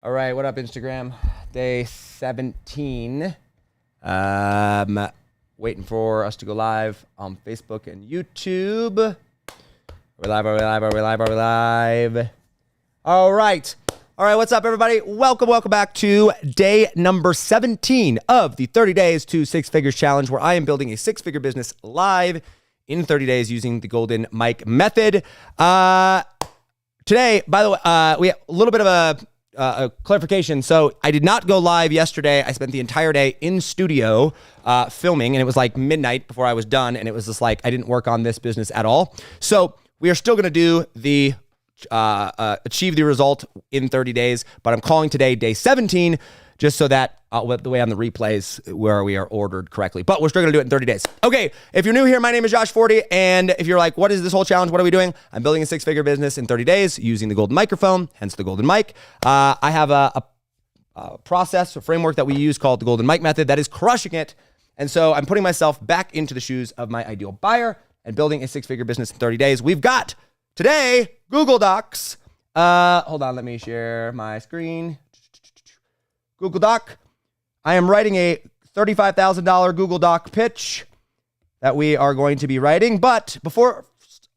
All right, what up, Instagram? Day 17. Waiting for us to go live on Facebook and YouTube. Are we live? All right. All right, what's up, everybody? Welcome back to day number 17 of the 30 Days to Six Figures Challenge, where I am building a six-figure business live in 30 days using the Golden Mike method. Today, by the way, we have a little bit of a clarification. So I did not go live yesterday. I spent the entire day in studio filming, and it was like midnight before I was done. And it was just like, I didn't work on this business at all. So we are still going to do the achieve the result in 30 days, but I'm calling today day 17, just so that the way on the replays where we are ordered correctly, but we're still going to do it in 30 days. Okay. If you're new here, my name is Josh Forti. And if you're like, what is this whole challenge? What are we doing? I'm building a six-figure business in 30 days using the golden microphone, hence the golden mic. I have a process, a framework that we use called the Golden Mike method that is crushing it. And so I'm putting myself back into the shoes of my ideal buyer and building a six-figure business in 30 days. We've got today Google Docs. Hold on, let me share my screen. Google Doc. I am writing a $35,000 Google Doc pitch that we are going to be writing. But before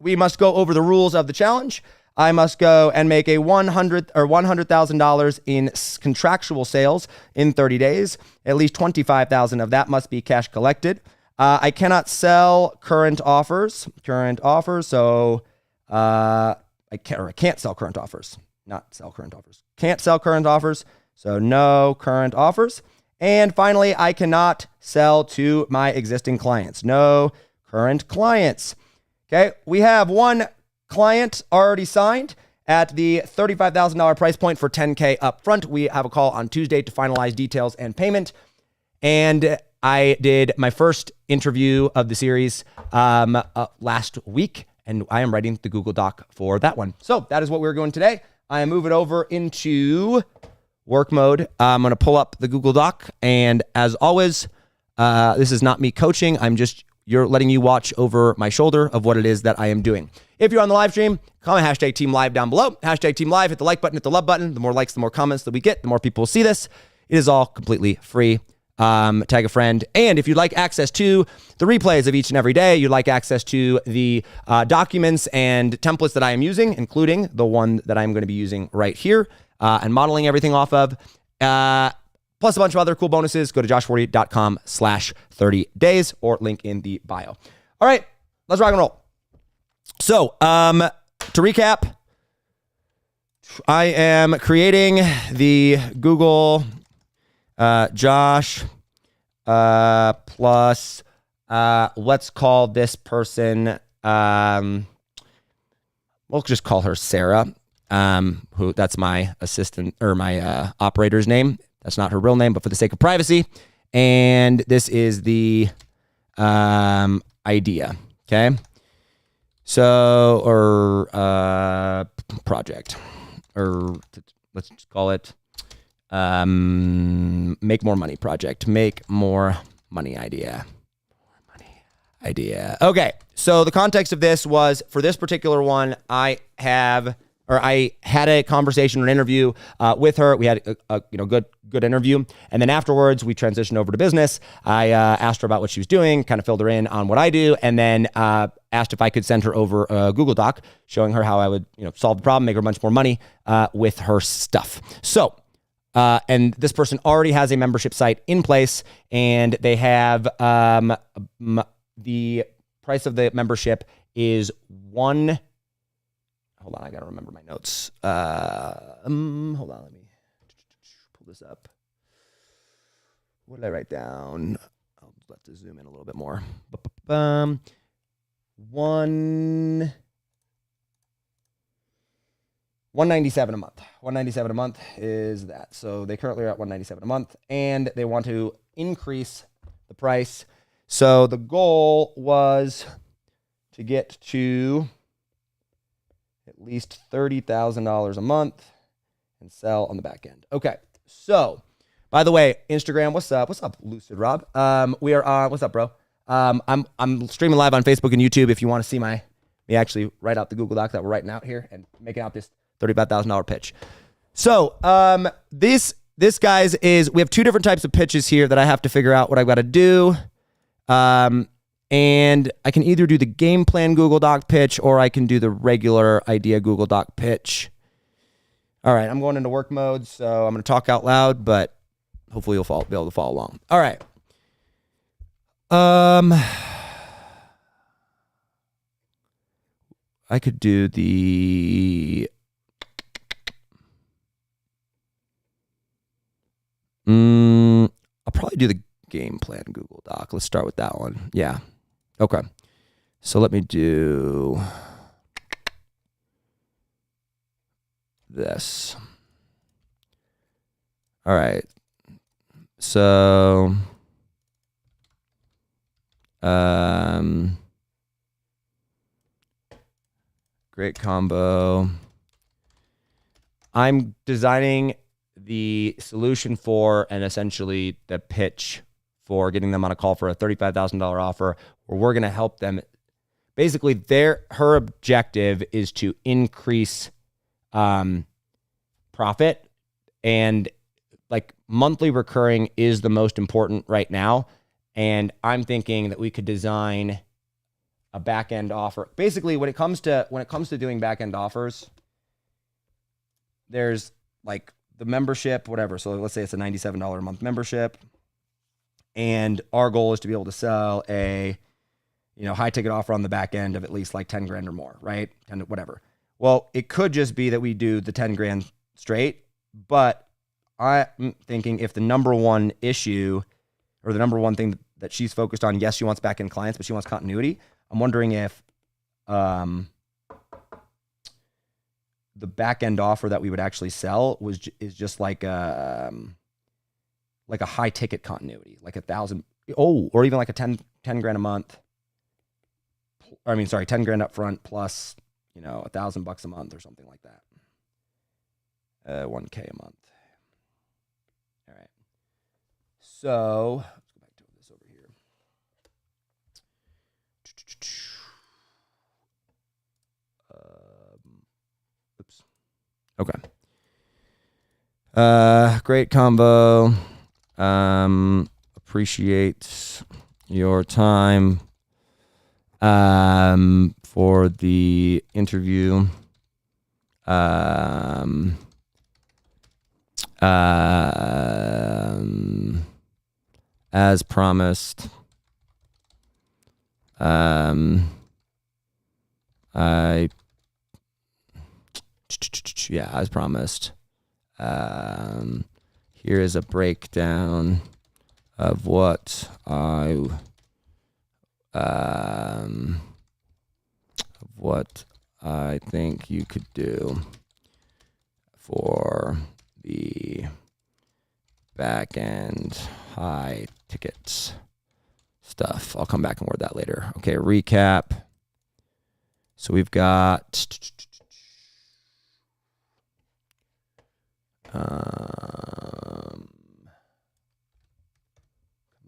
we must go over the rules of the challenge, I must go and make a $100,000 in contractual sales in 30 days. At least 25,000 of that must be cash collected. I cannot sell current offers. So I can't sell current offers. Not sell current offers. Can't sell current offers. So no current offers. And finally, I cannot sell to my existing clients. No current clients. Okay, we have one client already signed at the $35,000 price point for $10K upfront. We have a call on Tuesday to finalize details and payment. And I did my first interview of the series last week, and I am writing the Google Doc for that one. So that is what we're doing today. I am moving over into work mode. I'm going to pull up the Google Doc. And as always, this is not me coaching. You're letting you watch over my shoulder of what it is that I am doing. If you're on the live stream, comment hashtag team live down below. Hashtag team live, hit the like button, hit the love button. The more likes, the more comments that we get, the more people will see this. It is all completely free. Tag a friend. And if you'd like access to the replays of each and every day, you'd like access to the documents and templates that I am using, including the one that I'm going to be using right here and modeling everything off of, plus a bunch of other cool bonuses, go to joshforti.com/30 days or link in the bio. All right, let's rock and roll. So to recap, I am creating the Google Josh plus let's call this person we'll just call her Sarah, who that's my assistant or my operator's name. That's not her real name, but for the sake of privacy. And this is the idea. Okay. So project, or let's just call it make more money project, make more money idea. Okay. So the context of this was, for this particular one, I had a conversation or an interview with her. We had a good interview. And then afterwards we transitioned over to business. I asked her about what she was doing, kind of filled her in on what I do, and then asked if I could send her over a Google Doc showing her how I would, solve the problem, make her a bunch more money with her stuff. So, and this person already has a membership site in place, and they have the price of the membership is hold on, I gotta remember my notes. Hold on, let me pull this up. What did I write down? I'll have to zoom in a little bit more. $197 a month. $197 a month is that. So they currently are at $197 a month, and they want to increase the price. So the goal was to get to at least $30,000 a month and sell on the back end. Okay. So, by the way, Instagram, what's up? What's up, Lucid Rob? We are on, what's up, bro? I'm streaming live on Facebook and YouTube if you want to see me actually write out the Google Doc that we're writing out here and making out this $35,000 pitch. So this guys is, we have two different types of pitches here that I have to figure out what I've got to do. And I can either do the game plan Google Doc pitch or I can do the regular idea Google Doc pitch. All right, I'm going into work mode, so I'm going to talk out loud, but hopefully you'll be able to follow along. All right. I could do the I'll probably do the game plan Google Doc. Let's start with that one. Yeah. Okay. So let me do this. All right. So great combo. I'm designing the solution for and essentially the pitch for getting them on a call for a $35,000 offer where we're going to help them. Basically, her objective is to increase profit, and like monthly recurring is the most important right now. And I'm thinking that we could design a back-end offer. Basically, when it comes to doing back-end offers, there's like the membership, whatever. So let's say it's a $97 a month membership. And our goal is to be able to sell a, high ticket offer on the back end of at least like 10 grand or more, right? And whatever. Well, it could just be that we do the 10 grand straight, but I'm thinking if the number one issue or the number one thing that she's focused on, yes, she wants back end clients, but she wants continuity. I'm wondering if, the back end offer that we would actually sell is just like a high ticket continuity, like 1,000, or even like a 10 grand a month. 10 grand up front plus, $1,000 a month or something like that. $1,000 a month. All right. So let's go back to this over here. Oops. Okay. Great combo. Appreciate your time for the interview. As promised, as promised. Here is a breakdown of what I think you could do for the back end high tickets stuff. I'll come back and word that later. Okay, recap. So we've got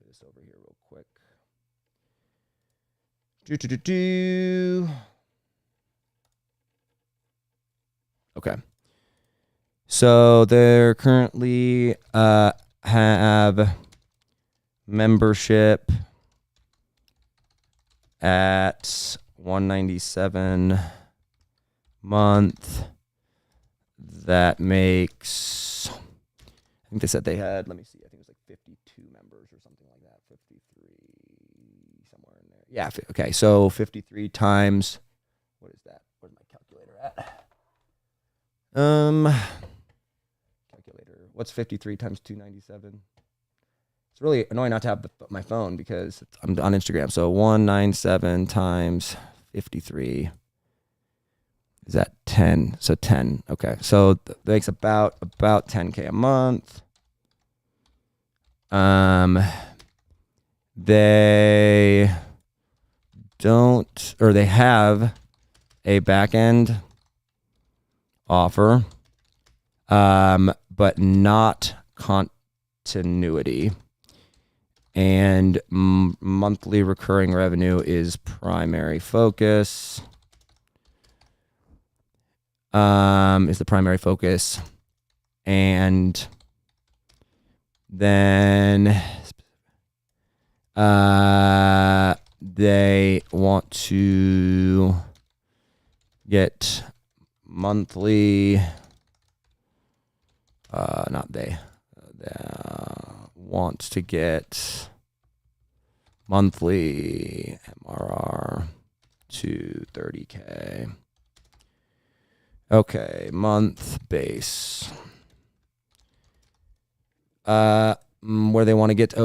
this over here real quick. Okay. So they're currently have membership at $197 month. That makes, I think they said they had, let me see, I think it was like 52 members or something like that. 53, somewhere in there. Yeah, okay, so 53 times, what is that? Where's my calculator at? Calculator, what's 53 times 297? It's really annoying not to have my phone because I'm on Instagram. So 197 times 53. Is that 10? So 10. Okay. So that makes about $10K a month. They don't, or they have a back end offer, but not continuity. And monthly recurring revenue is primary focus. Is the primary focus. and then they want to get monthly, want to get monthly MRR to 30K. Okay, month base. Where they want to get, that's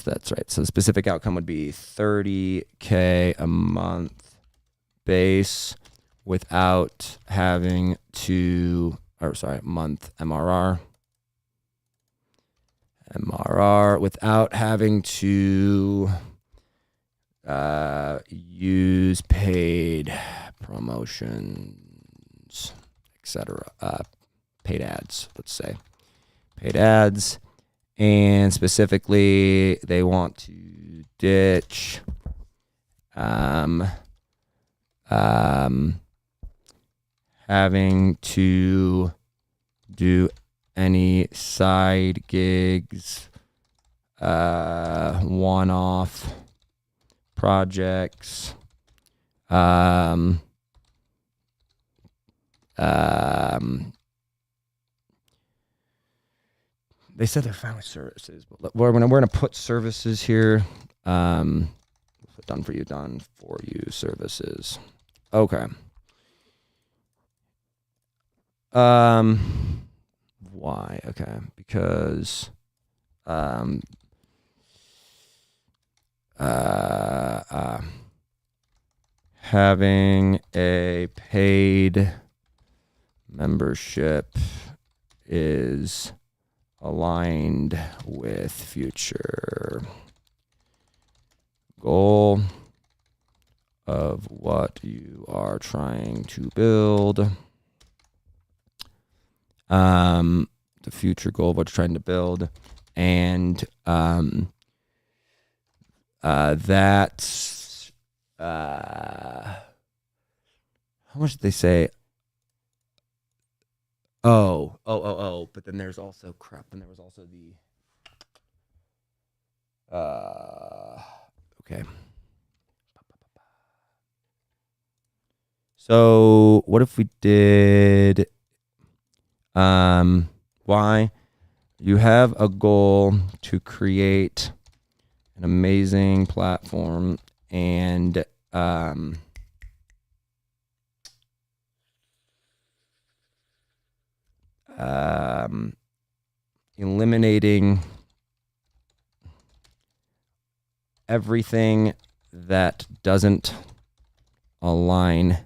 right. So the specific outcome would be 30K a month base without having to, month MRR without having to use paid promotions, etc. Paid ads, let's say. Paid ads. And specifically, they want to ditch having to do any side gigs, one-off projects, they said they're fine with services, but we're gonna put services here. Done for you services. Okay. Why? Okay, because having a paid membership is aligned with future goal of what you are trying to build. The future goal of what you're trying to build, and that's how much did they say? But then there's also Then there was also the okay. So what if we did why you have a goal to create an amazing platform and eliminating everything that doesn't align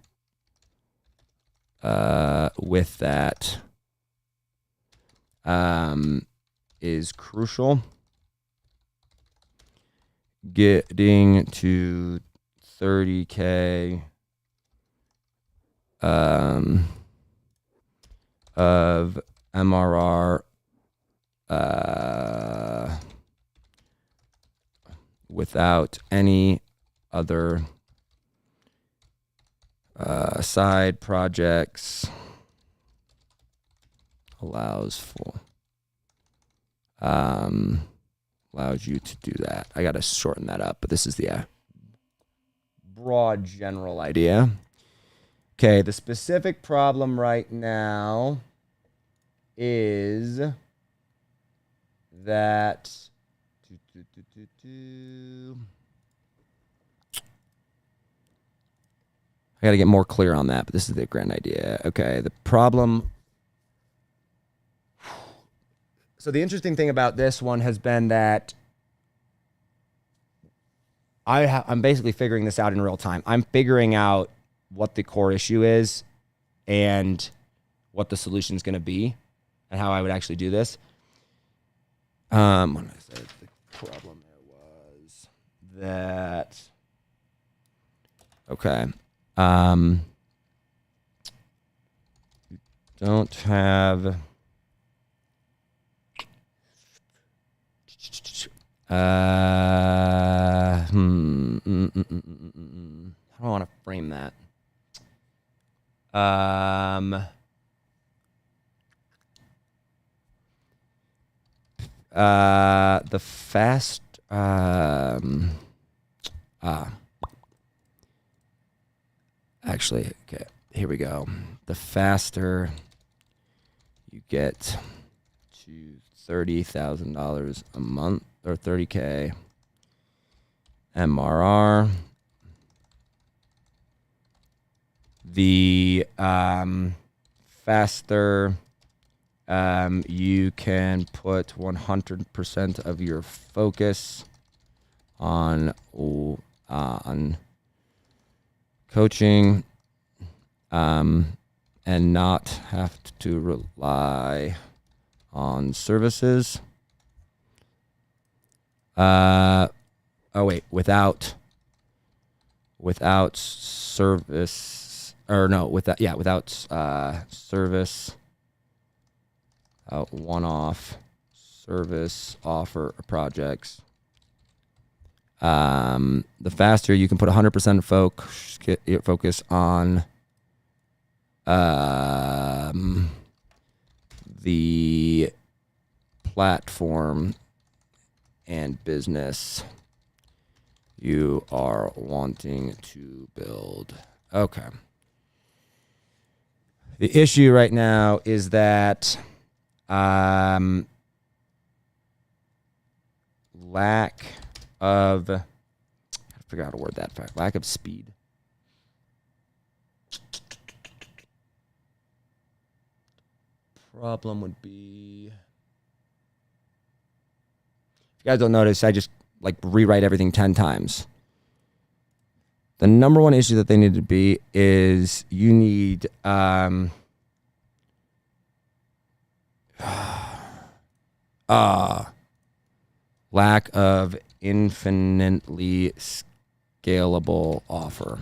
with that is crucial. Getting to 30K of MRR without any other side projects allows you to do that. I got to shorten that up, but this is the broad general idea. Okay, the specific problem right now is that I got to get more clear on that, but this is the grand idea. Okay, the problem. So the interesting thing about this one has been that I'm basically figuring this out in real time. I'm figuring out what the core issue is and what the solution is going to be and how I would actually do this. When I said the problem there was that, okay, you don't have how do I want to frame that? Um, the fast, actually, okay, here we go. The faster you get to $30,000 a month or 30K MRR, the faster you can put 100% of your focus on coaching and not have to rely on services. Without service, or no, without service, one-off service offer projects. The faster you can put 100% focus on the platform and business you are wanting to build. Okay. The issue right now is that lack of, I figure out how to word that. Lack of speed. Problem would be, if you guys don't notice, I just like rewrite everything 10 times. The number one issue that they need to be is you need lack of infinitely scalable offer.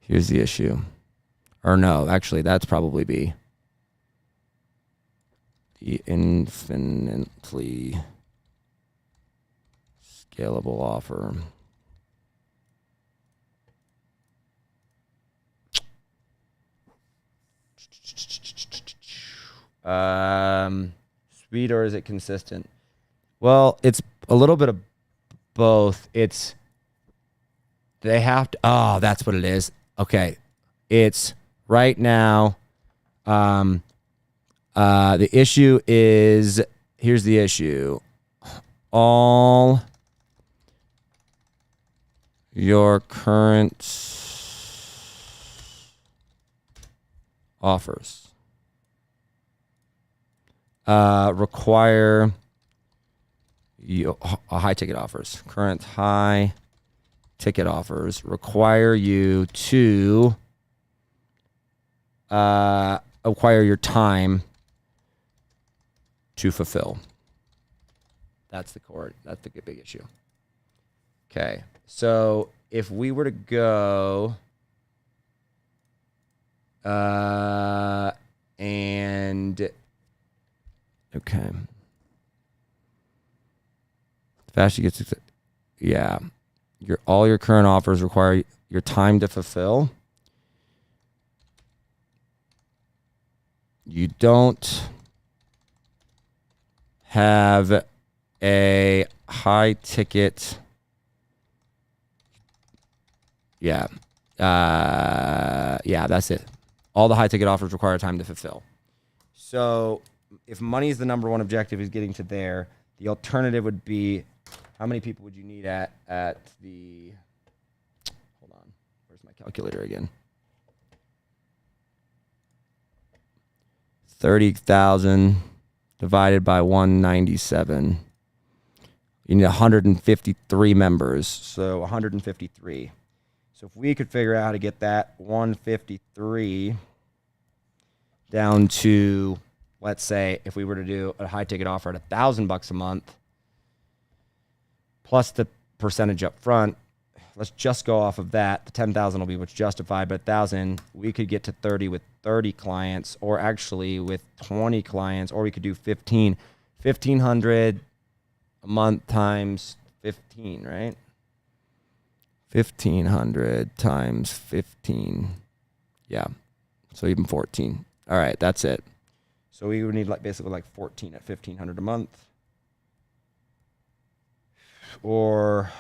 Here's the issue. Or no, actually, that's probably B. The infinitely scalable offer. Speed, or is it consistent? Well, it's a little bit of both. It's, they have to, oh, that's what it is. Okay. It's right now, the issue is, here's the issue. All your current offers require you, high ticket offers. Current high ticket offers require you to acquire your time to fulfill. That's the core. That's the big issue. Okay. So if we were to go and okay. Fast you get to, yeah. All your current offers require your time to fulfill. You don't have a high ticket. Yeah. Yeah, that's it. All the high ticket offers require time to fulfill. So if money is the number one objective, is getting to there, the alternative would be, how many people would you need at the, hold on, where's my calculator again? 30,000 divided by 197. You need 153 members, so 153. So if we could figure out how to get that 153 down to, let's say, if we were to do a high ticket offer at $1,000 a month, plus the percentage up front, let's just go off of that. The 10,000 will be what's justified, but 1,000, we could get to 30 with 30 clients, or actually with 20 clients, or we could do 15. 1,500 a month times 15, right? 1,500 times 15. Yeah. So even 14. All right, that's it. So we would need like basically like 14 at 1,500 a month. Or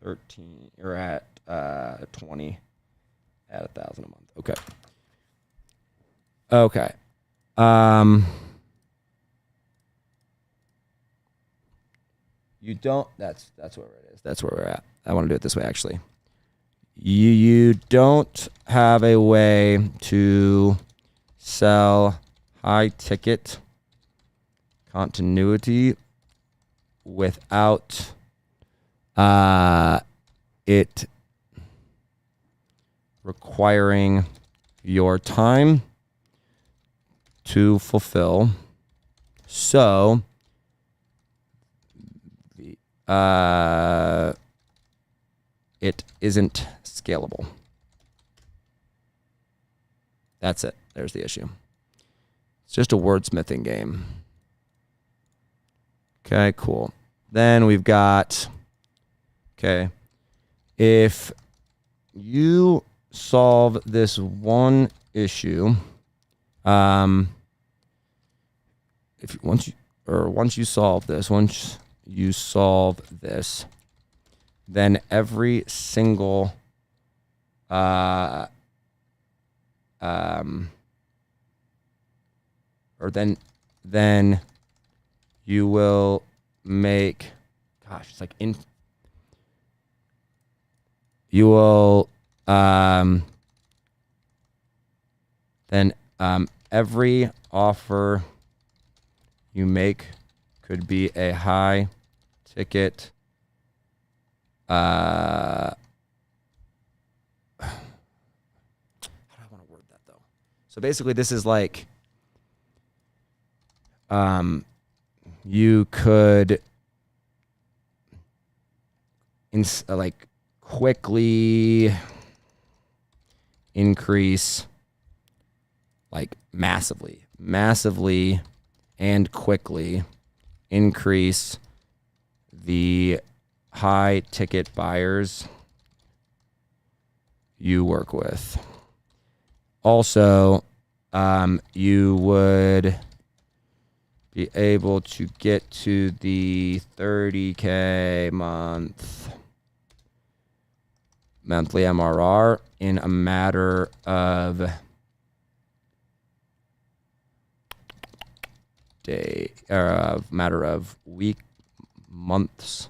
13 or at 20 at 1,000 a month. Okay. Okay. You don't. That's where it is. That's where we're at. I want to do it this way, actually. You don't have a way to sell high ticket continuity without it requiring your time to fulfill. So it isn't scalable. That's it. There's the issue. It's just a wordsmithing game. Okay, cool. Then we've got, okay, if you solve this one issue, once you solve this, then every single then you will make, gosh, it's like you will then every offer you make could be a high ticket how do I want to word that though? So basically this is like you could like quickly increase, like massively and quickly increase the high ticket buyers you work with. Also, you would be able to get to the 30K monthly MRR in a matter of months,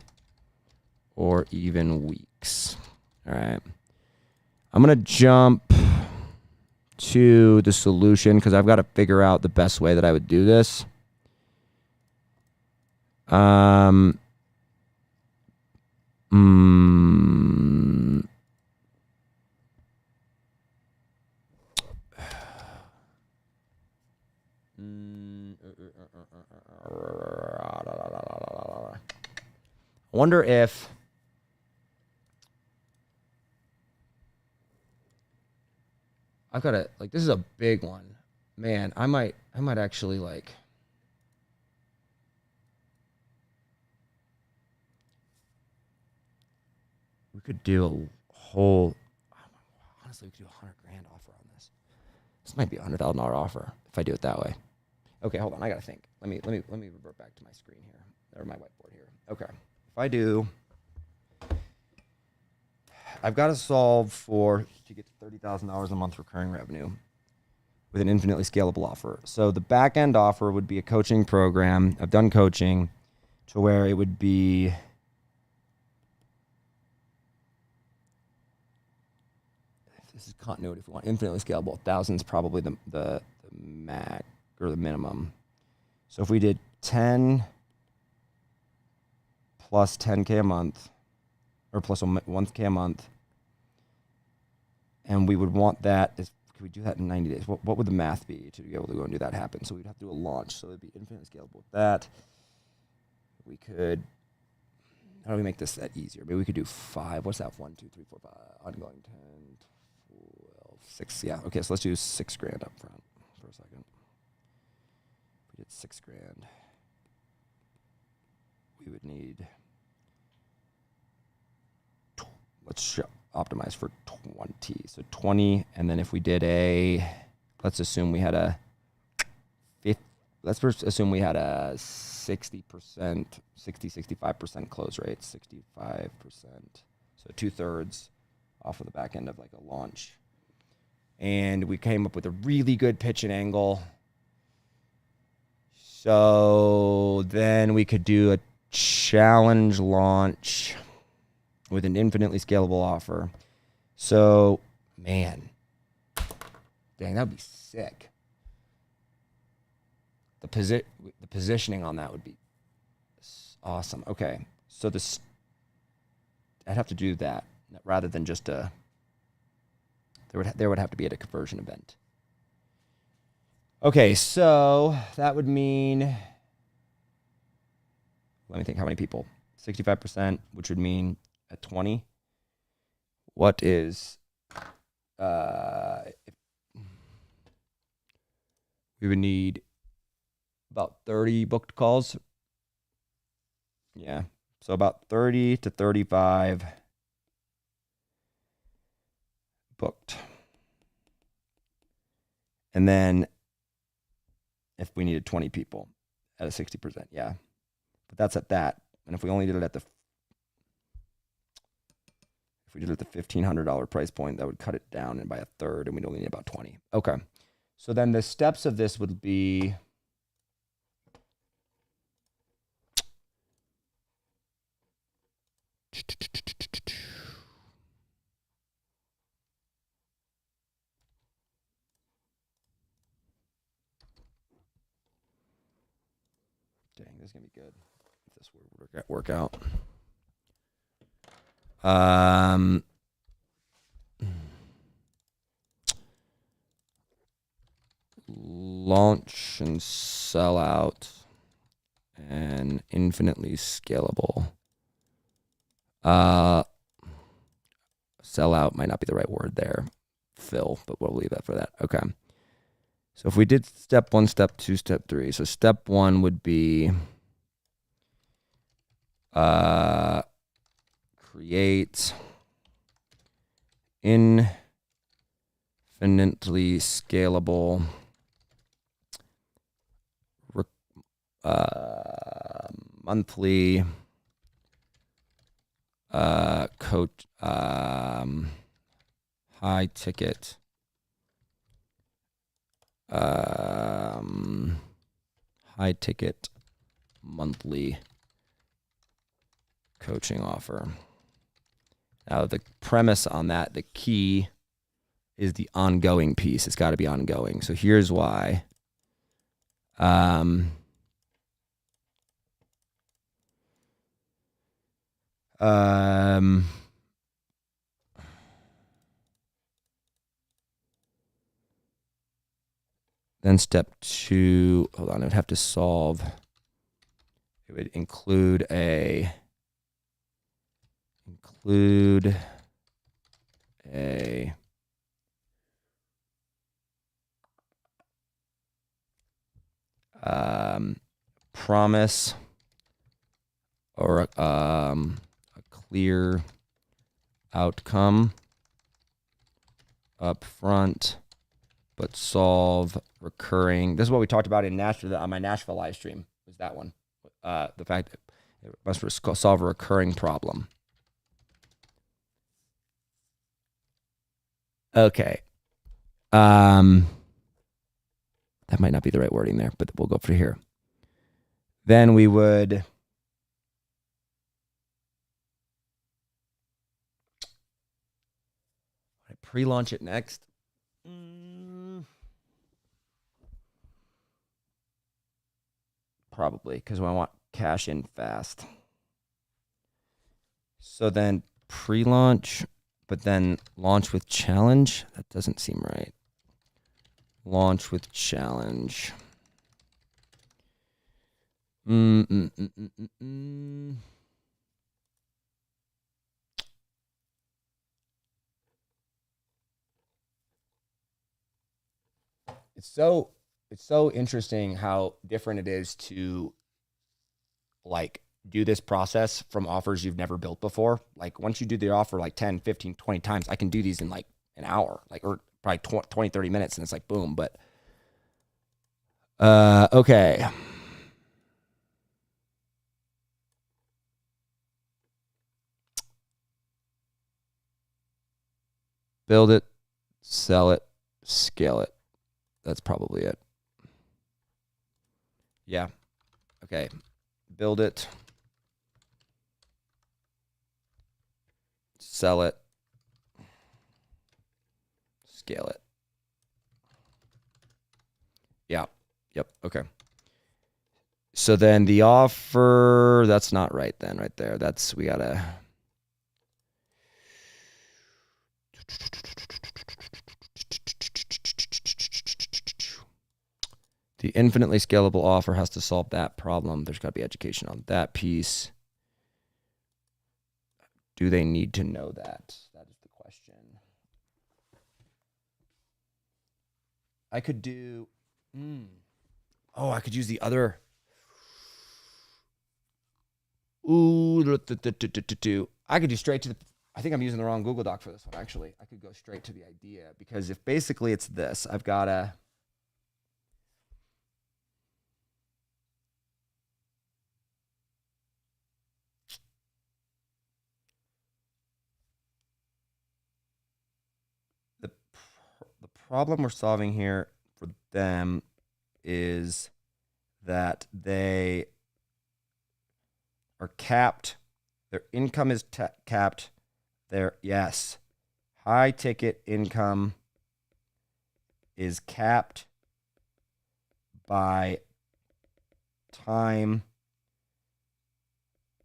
or even weeks. All right. I'm going to jump to the solution because I've got to figure out the best way that I would do this. I wonder if I've got to, like, this is a big one. Man, I might actually, like, we could do a whole, honestly, we could do $100,000 offer on this. This might be a $100,000 offer if I do it that way. Okay, hold on. I got to think. Let me revert back to my screen here, or my whiteboard here. Okay. If I do, I've got to solve to get to $30,000 a month recurring revenue with an infinitely scalable offer. So the back end offer would be a coaching program. I've done coaching to where it would be this is continuity. If we want infinitely scalable, 1,000 is probably the max or the minimum. So if we did 10 plus 10K a month, or plus 1K a month, and we would want that, could we do that in 90 days? What would the math be to be able to go and do that happen? So we'd have to do a launch. So it'd be infinitely scalable with that. We could, how do we make this that easier? Maybe we could do 5. What's that? 1, 2, 3, 4, 5. Ongoing 10, 12, 6. Yeah. Okay. So let's do $6,000 up front for a second. If we did $6,000, we would need, let's optimize for 20. So 20, and then if we did let's assume we had a 60%, 65% close rate, 65%. So 2/3 off of the back end of like a launch. And we came up with a really good pitch and angle. So then we could do a challenge launch with an infinitely scalable offer. So, man, dang, that would be sick. The positioning on that would be awesome. Okay, so I'd have to do that rather than just there would have to be at a conversion event. Okay, so that would mean, let me think how many people. 65%, which would mean at 20. What is, we would need about 30 booked calls. Yeah, so about 30 to 35 booked. And then if we needed 20 people at a 60%, yeah. But that's at that. And if we only did it at the $1,500 price point, that would cut it down by a third, and we'd only need about 20. Okay. So then the steps of this would be, dang, this is going to be good if this would work out. Launch and sell out and infinitely scalable. Sell out might not be the right word there, Phil, but we'll leave that for that. Okay. So if we did step 1, step 2, step 3. So step 1 would be create infinitely scalable monthly coach high ticket monthly coaching offer. Now the premise on that, the key is the ongoing piece. It's got to be ongoing. So here's why. Then step 2, hold on, I would have to solve. It would include a promise or a clear outcome up front, but solve recurring. This is what we talked about in Nashville on my Nashville live stream. Was that one? The fact that it must solve a recurring problem. Okay. That might not be the right wording there, but we'll go for here. Then we would pre-launch it next. Probably, because I want cash in fast. So then pre-launch, but then launch with challenge. That doesn't seem right. Launch with challenge. It's so interesting how different it is to like do this process from offers you've never built before. Like once you do the offer like 10, 15, 20 times, I can do these in like an hour, like, or probably 20, 30 minutes. And it's like, boom. But, okay. Build it, sell it, scale it. That's probably it. Yeah. Okay. Build it, sell it, scale it. Yeah. Yep. Okay. So then the offer, that's not right then, right there. That's, we gotta. The infinitely scalable offer has to solve that problem. There's got to be education on that piece. Do they need to know that? That is the question. I could do, I could use the other. I could do straight to the, I think I'm using the wrong Google Doc for this one, actually. I could go straight to the idea, because if basically it's this, I've got to, the problem we're solving here for them is that they are capped. Their income is capped. Yes, high ticket income is capped by time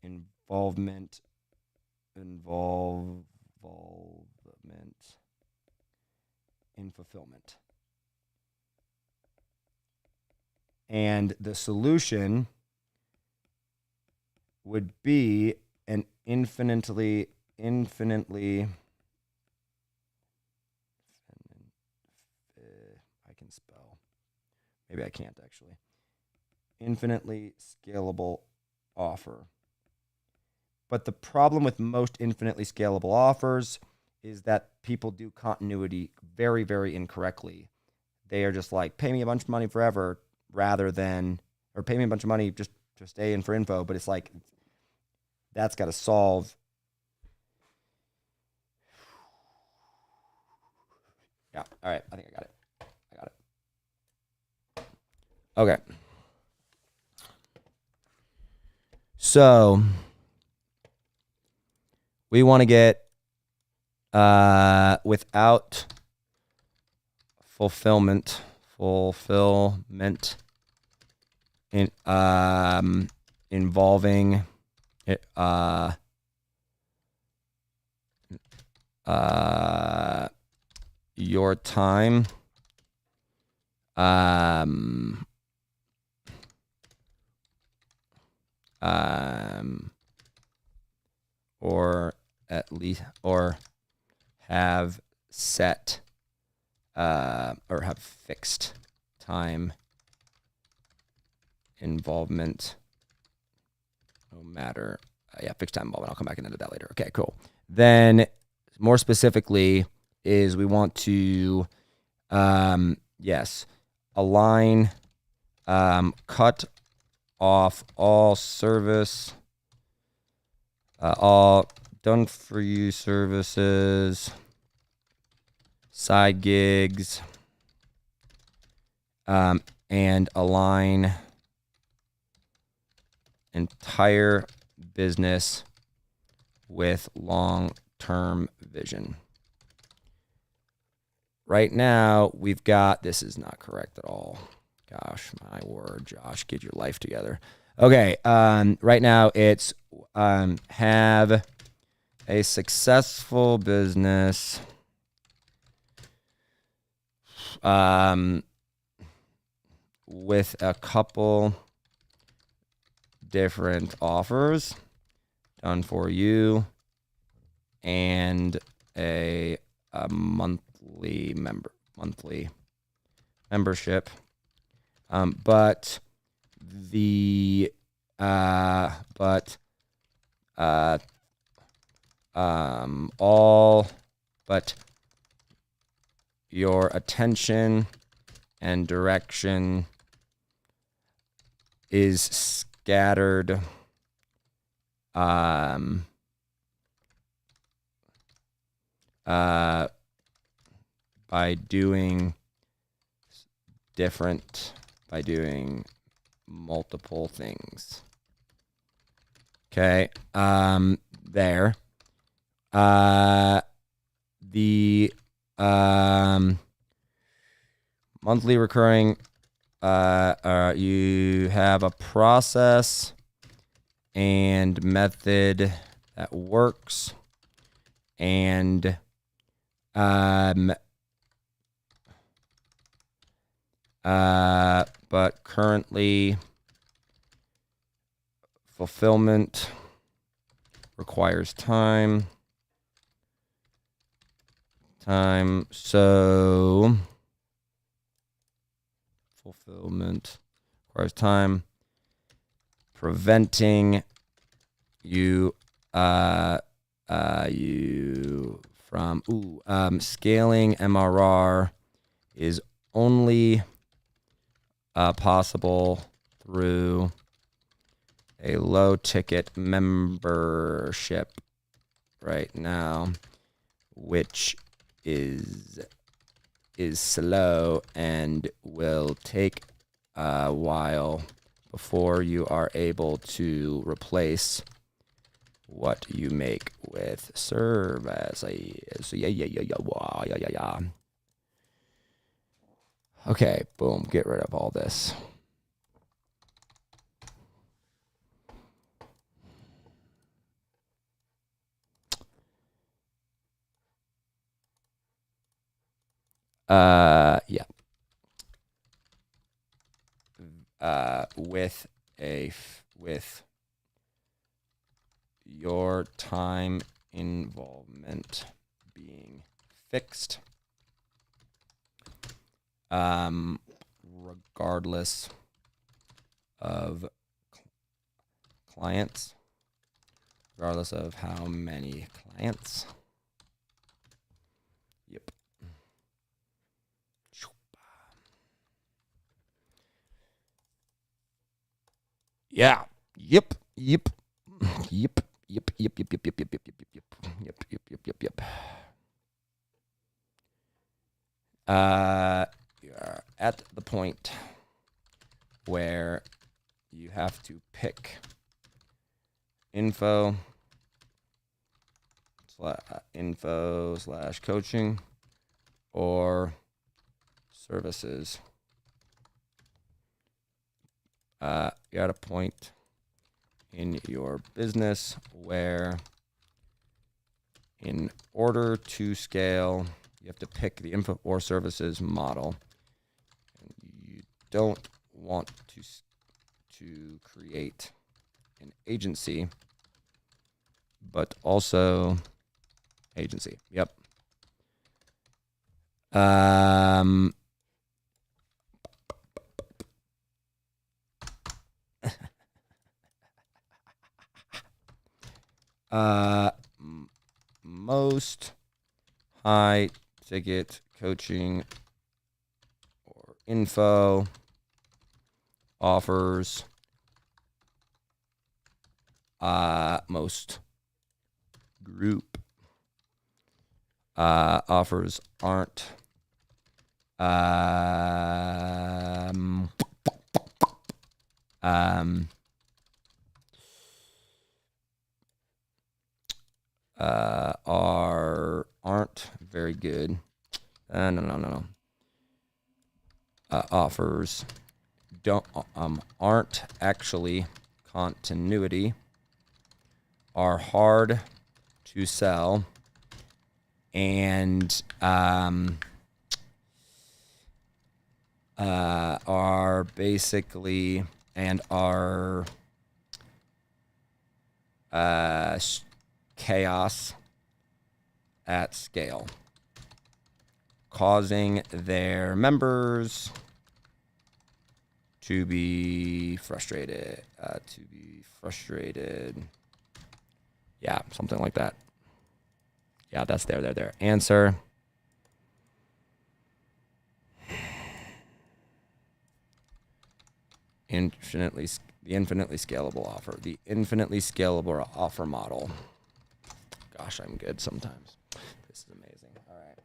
involvement in fulfillment. And the solution would be an infinitely I can spell. Maybe I can't actually. Infinitely scalable offer. But the problem with most infinitely scalable offers is that people do continuity very, very incorrectly. They are just like, pay me a bunch of money forever rather than, or pay me a bunch of money just to stay in for info. But it's like, that's got to solve. Yeah. All right. I think I got it. Okay. So we want to get without fulfillment in involving your time or at least, or have set or have fixed time involvement, no matter, fixed time involvement. I'll come back into that later. Okay, cool. Then more specifically is we want to, align, cut off all service, all done for you services, side gigs, and align entire business with long-term vision. Right now, we've got, this is not correct at all. Gosh, my word, Josh, get your life together. Okay, right now it's have a successful business with a couple different offers done for you and a monthly membership, but the but all but your attention and direction is scattered by doing multiple things. Okay. There. The monthly recurring, you have a process and method that works, and but currently fulfillment requires time. So fulfillment requires time, preventing you from scaling MRR is only possible through a low ticket membership right now, which is slow and will take a while before you are able to replace what you make with service. Yeah. Okay, boom, get rid of all this. Yeah. With your time involvement being fixed, regardless of clients, regardless of how many clients. Yep. Yeah. Yep. You're at the point where you have to pick info / coaching or services. You're at a point in your business where, in order to scale, you have to pick the info or services model. You don't want to create an agency, but also agency. Yep. Most high ticket coaching or info offers, most group offers aren't aren't very good. No. Offers aren't actually continuity, are hard to sell, and are basically and are chaos at scale, causing their members To be frustrated. To be frustrated. Yeah, something like that. Yeah, that's there. Answer. The infinitely scalable offer. The infinitely scalable offer model. Gosh, I'm good sometimes. This is amazing. All right.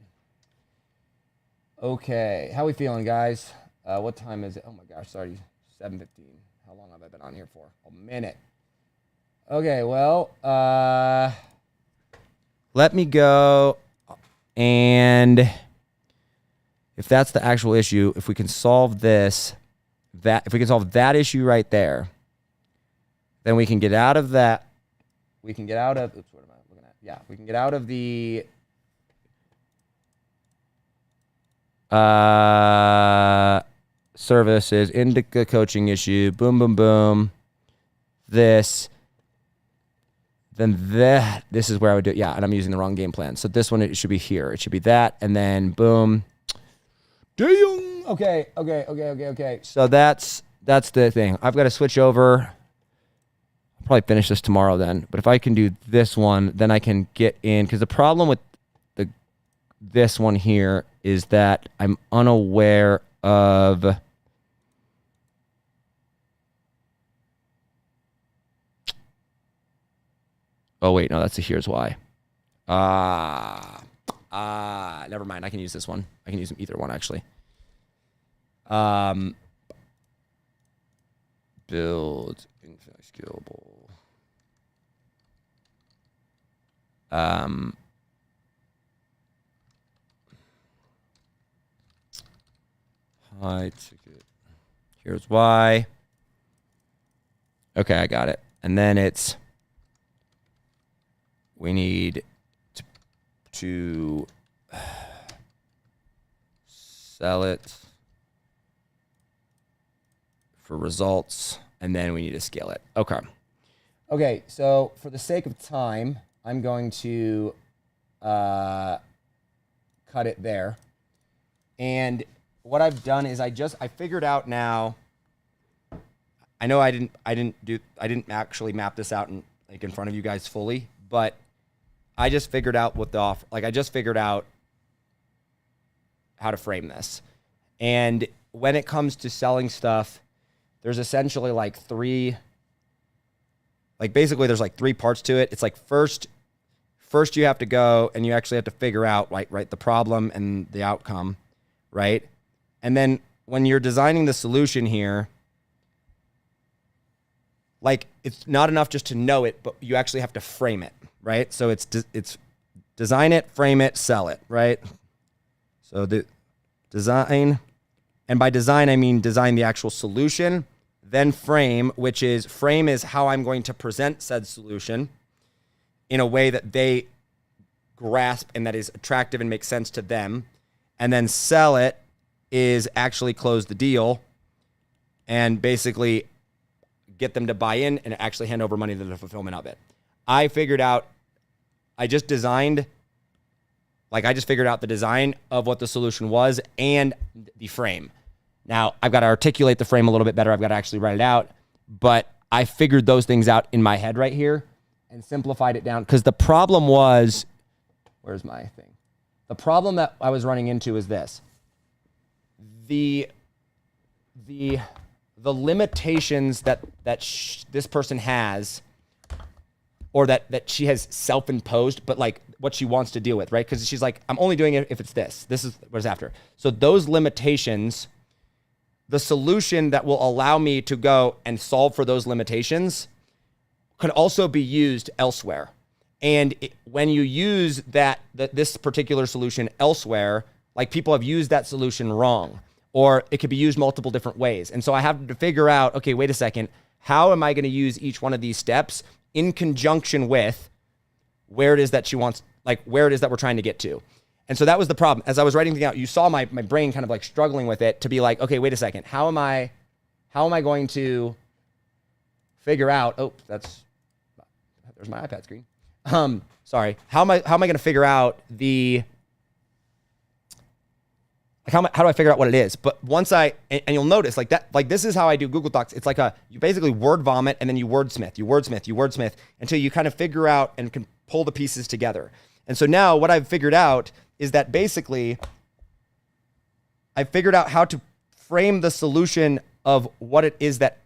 Okay, how we feeling, guys? What time is it? Oh my gosh, sorry, 7:15. How long have I been on here for? A minute. Okay, well, let me go, and if that's the actual issue, if we can solve this, if we can solve that issue right there, then we can get out of that. We can get out of, oops, what am I looking at? Yeah, we can get out of the services into the coaching issue. Boom, boom, boom. This. Then this is where I would do it. Yeah, and I'm using the wrong game plan. So this one, it should be here. It should be that, and then boom. Ding. Okay. So that's the thing. I've got to switch over. I'll probably finish this tomorrow then. But if I can do this one, then I can get in. Because the problem with this one here is that I'm unaware of... Oh, wait, no, that's the here's why. Never mind. I can use this one. I can use either one, actually. Build infinitely scalable. High ticket. Here's why. Okay, I got it. And then it's... We need to sell it for results, and then we need to scale it. Okay. Okay, so for the sake of time, I'm going to cut it there. And what I've done is I figured out now. I know I didn't actually map this out in front of you guys fully, but I just figured out what the offer, I just figured out how to frame this. And when it comes to selling stuff, there's essentially basically there's three parts to it. It's first you have to go and you actually have to figure out the problem and the outcome, right? And then when you're designing the solution here, it's not enough just to know it, but you actually have to frame it, right? So it's design it, frame it, sell it, right? So the design, and by design, I mean design the actual solution, then frame is how I'm going to present said solution in a way that they grasp and that is attractive and makes sense to them. And then sell it is actually close the deal and basically get them to buy in and actually hand over money to the fulfillment of it. I just figured out the design of what the solution was and the frame. Now, I've got to articulate the frame a little bit better. I've got to actually write it out. But I figured those things out in my head right here and simplified it down. Because the problem was, where's my thing? The problem that I was running into is this. The limitations that this person has, or that she has self-imposed, but what she wants to deal with, right? Because she's I'm only doing it if it's this. This is what it's after. So those limitations, the solution that will allow me to go and solve for those limitations could also be used elsewhere. And when you use this particular solution elsewhere, people have used that solution wrong, or it could be used multiple different ways. And so I have to figure out, okay, wait a second, how am I going to use each one of these steps in conjunction with where it is that she wants, where it is that we're trying to get to. And so that was the problem. As I was writing things out, you saw my brain kind of struggling with it to be okay, wait a second, how am I going to figure out, there's my iPad screen. Sorry. How am I going to figure out Like how do I figure out what it is? But once and you'll notice like that, like this is how I do Google Docs. It's like you basically word vomit and then you wordsmith until you kind of figure out and can pull the pieces together. And so now what I've figured out is that basically I figured out how to frame the solution of what it is that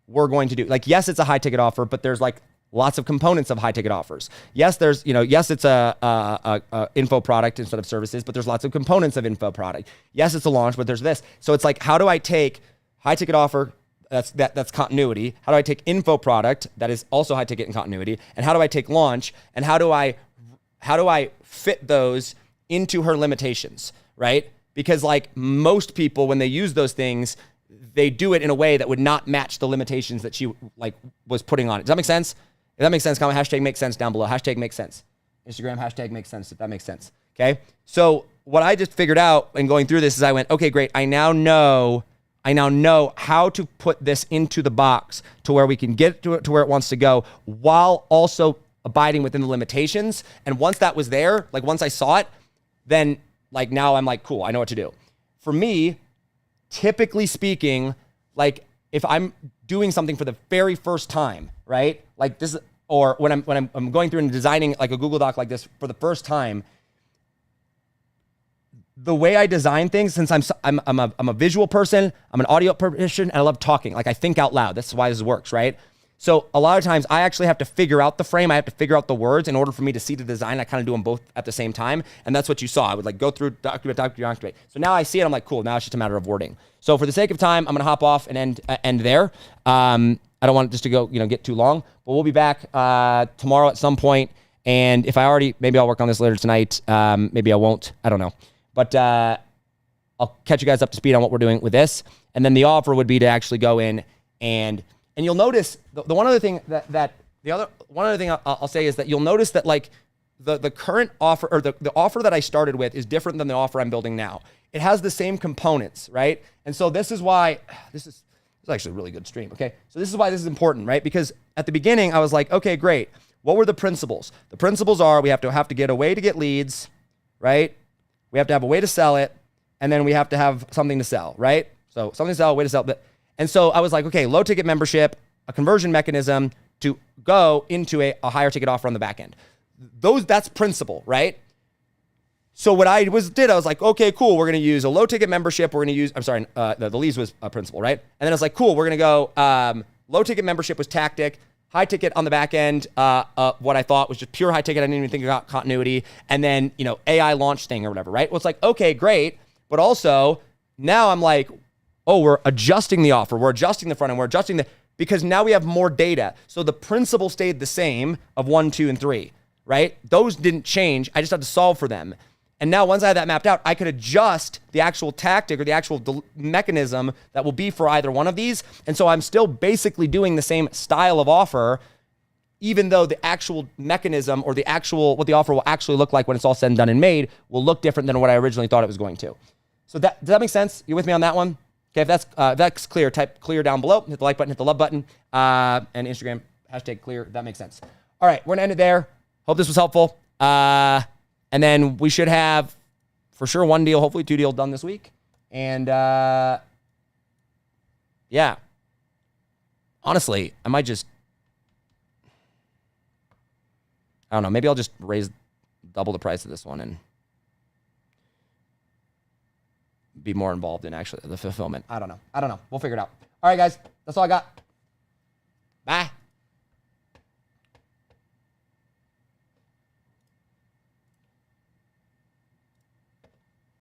we're going to do. Like, yes, it's a high ticket offer, but there's like lots of components of high ticket offers. Yes, yes, it's a info product instead of services, but there's lots of components of info product. Yes, it's a launch, but there's this. So it's like, how do I take high ticket offer? That's continuity. How do I take info product that is also high ticket and continuity? And how do I take launch? And how do I fit those into her limitations, right? Because like most people, when they use those things, they do it in a way that would not match the limitations that she like was putting on it. Does that make sense? If that makes sense, comment hashtag makes sense down below. Hashtag makes sense. Instagram hashtag makes sense if that makes sense. Okay. So what I just figured out in going through this is I went, okay, great. I now know how to put this into the box to where we can get to where it wants to go while also abiding within the limitations. And once that was there, like once I saw it, then like now I'm like, cool, I know what to do. For me, typically speaking, like if I'm doing something for the very first time, right? Like this, or when I'm going through and designing like a Google Doc like this for the first time, the way I design things, since I'm a visual person, I'm an audio person, and I love talking. Like I think out loud. That's why this works, right? So a lot of times I actually have to figure out the frame. I have to figure out the words in order for me to see the design. I kind of do them both at the same time. And that's what you saw. I would like go through document. So now I see it. I'm like, cool. Now it's just a matter of wording. So for the sake of time, I'm going to hop off and end there. I don't want it just to go, get too long, but we'll be back tomorrow at some point. And if maybe I'll work on this later tonight. Maybe I won't. I don't know. But I'll catch you guys up to speed on what we're doing with this. And then the offer would be to actually go in and you'll notice the one other thing I'll say is that you'll notice that like the current offer or the offer that I started with is different than the offer I'm building now. It has the same components, right? And so this is why this is actually a really good stream. Okay. So this is why this is important, right? Because at the beginning I was like, okay, great. What were the principles? The principles are we have to get a way to get leads, right? We have to have a way to sell it. And then we have to have something to sell, right? So something to sell, a way to sell it. And so I was like, okay, low ticket membership, a conversion mechanism to go into a higher ticket offer on the back end. That's principle, right? So what I was like, okay, cool. We're going to use a low ticket membership. The leads was a principle, right? And then I was like, cool. We're going to go, low ticket membership was tactic, high ticket on the back end. What I thought was just pure high ticket. I didn't even think about continuity. And then, AI launch thing or whatever, right? Well, it's like, okay, great. But also now I'm like, oh, we're adjusting the offer. We're adjusting the front end. We're adjusting because now we have more data. So the principle stayed the same of 1, 2, and 3, right? Those didn't change. I just had to solve for them. And now once I have that mapped out, I could adjust the actual tactic or the actual mechanism that will be for either one of these. And so I'm still basically doing the same style of offer, even though the actual mechanism or what the offer will actually look like when it's all said and done and made will look different than what I originally thought it was going to. So does that make sense? You with me on that one? Okay, if that's clear, type clear down below. Hit the like button, hit the love button, and Instagram, hashtag clear. That makes sense. All right, we're going to end it there. Hope this was helpful. And then we should have, for sure, 1 deal, hopefully 2 deals done this week. And, yeah. Honestly, I might just, I don't know, maybe I'll just raise double the price of this one and be more involved in actually the fulfillment. I don't know. We'll figure it out. All right, guys. That's all I got. Bye.